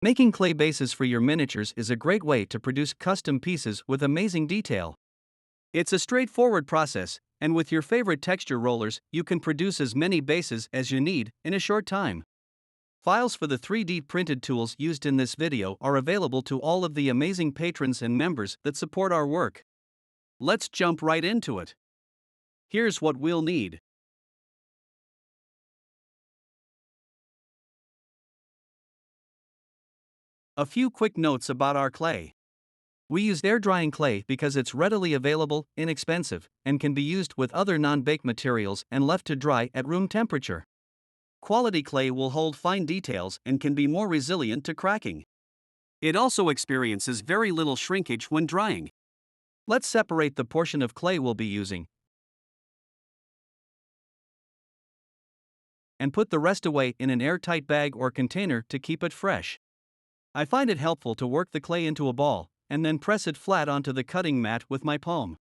Making clay bases for your miniatures is a great way to produce custom pieces with amazing detail. It's a straightforward process, and with your favorite texture rollers, you can produce as many bases as you need in a short time. Files for the 3D printed tools used in this video are available to all of the amazing patrons and members that support our work. Let's jump right into it. Here's what we'll need. A few quick notes about our clay. We used air drying clay because it's readily available, inexpensive, and can be used with other non-bake materials and left to dry at room temperature. Quality clay will hold fine details and can be more resilient to cracking. It also experiences very little shrinkage when drying. Let's separate the portion of clay we'll be using and put the rest away in an airtight bag or container to keep it fresh. I find it helpful to work the clay into a ball and then press it flat onto the cutting mat with my palm.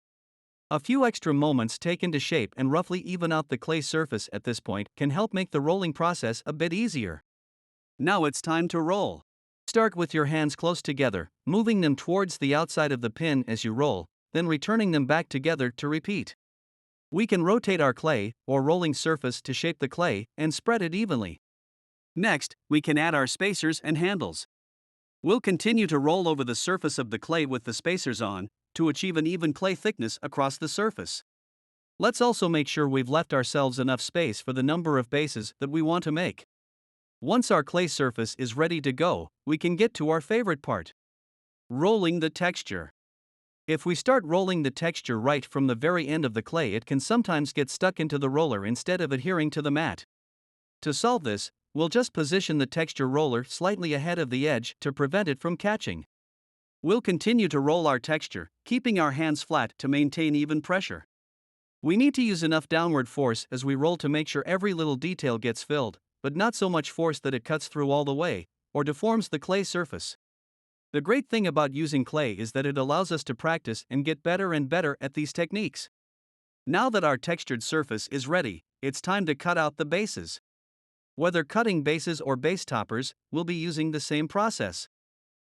A few extra moments taken to shape and roughly even out the clay surface at this point can help make the rolling process a bit easier. Now it's time to roll. Start with your hands close together, moving them towards the outside of the pin as you roll, then returning them back together to repeat. We can rotate our clay or rolling surface to shape the clay and spread it evenly. Next, we can add our spacers and handles. We'll continue to roll over the surface of the clay with the spacers on, to achieve an even clay thickness across the surface. Let's also make sure we've left ourselves enough space for the number of bases that we want to make. Once our clay surface is ready to go, we can get to our favorite part: rolling the texture. If we start rolling the texture right from the very end of the clay, it can sometimes get stuck into the roller instead of adhering to the mat. To solve this, we'll just position the texture roller slightly ahead of the edge to prevent it from catching. We'll continue to roll our texture, keeping our hands flat to maintain even pressure. We need to use enough downward force as we roll to make sure every little detail gets filled, but not so much force that it cuts through all the way, or deforms the clay surface. The great thing about using clay is that it allows us to practice and get better and better at these techniques. Now that our textured surface is ready, it's time to cut out the bases. Whether cutting bases or base toppers, we'll be using the same process.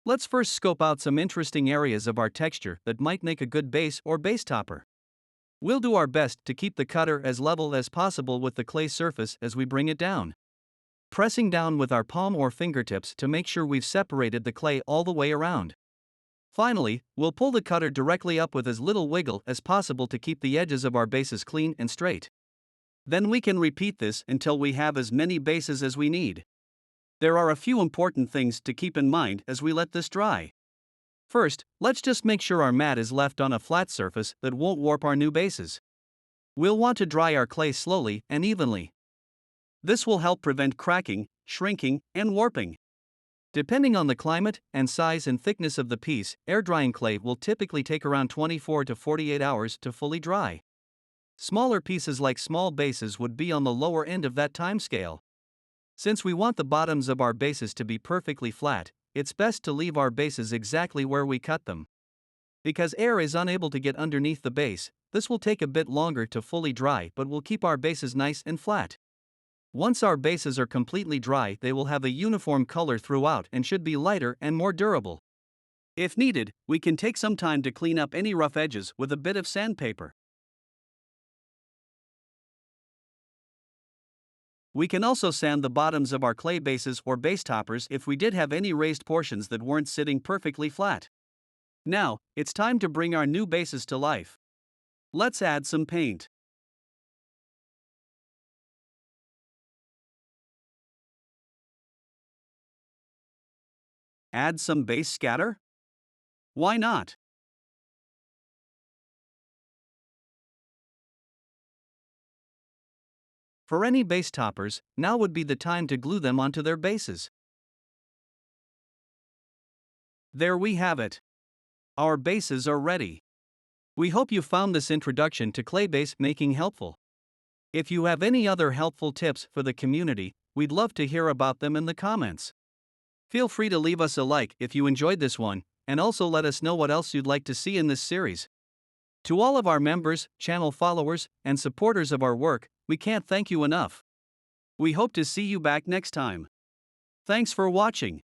Let's first scope out some interesting areas of our texture that might make a good base or base topper. We'll do our best to keep the cutter as level as possible with the clay surface as we bring it down, pressing down with our palm or fingertips to make sure we've separated the clay all the way around. Finally, we'll pull the cutter directly up with as little wiggle as possible to keep the edges of our bases clean and straight. Then we can repeat this until we have as many bases as we need. There are a few important things to keep in mind as we let this dry. First, let's just make sure our mat is left on a flat surface that won't warp our new bases. We'll want to dry our clay slowly and evenly. This will help prevent cracking, shrinking, and warping. Depending on the climate and size and thickness of the piece, air drying clay will typically take around 24 to 48 hours to fully dry. Smaller pieces like small bases would be on the lower end of that timescale. Since we want the bottoms of our bases to be perfectly flat, it's best to leave our bases exactly where we cut them. Because air is unable to get underneath the base, this will take a bit longer to fully dry, but will keep our bases nice and flat. Once our bases are completely dry, they will have a uniform color throughout and should be lighter and more durable. If needed, we can take some time to clean up any rough edges with a bit of sandpaper. We can also sand the bottoms of our clay bases or base toppers if we did have any raised portions that weren't sitting perfectly flat. Now, it's time to bring our new bases to life. Let's add some paint. Add some base scatter? Why not? For any base toppers, now would be the time to glue them onto their bases. There we have it. Our bases are ready. We hope you found this introduction to clay base making helpful. If you have any other helpful tips for the community, we'd love to hear about them in the comments. Feel free to leave us a like if you enjoyed this one, and also let us know what else you'd like to see in this series. To all of our members, channel followers, and supporters of our work, we can't thank you enough. We hope to see you back next time. Thanks for watching.